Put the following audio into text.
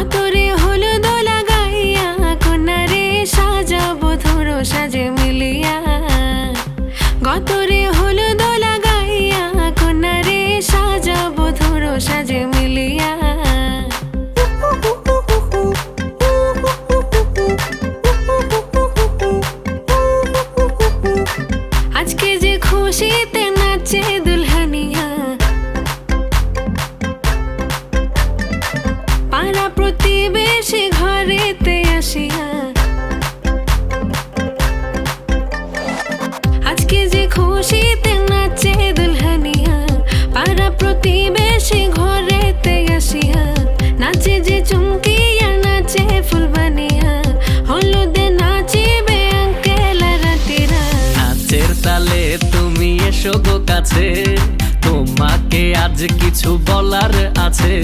গতরে হলুদ লাগাইয়া কন্যারে সাজাবো ধরো সাজে মিলিয়া। গতরে হলুদ লাগাইয়া কন্যারে সাজাবো ধরো সাজে মিলিয়া। আজকে যে খুশিতে নাচে দুলহানিয়া, পাড়া প্রতিবেশী ঘরেতে আসিয়া। আজকে যে খুশিতে নাচে দুলহানিয়া, পাড়া প্রতিবেশী ঘরেতে আসিয়া। নাচে যে চুমকিয়া নাচে ফুলবানিয়া, হলুদে নাচিবে আঙ্কেল রাতিরা। নাচের তালে তুমি এসো গো কাছে, তোমাকে আজ কিছু বলার আছে।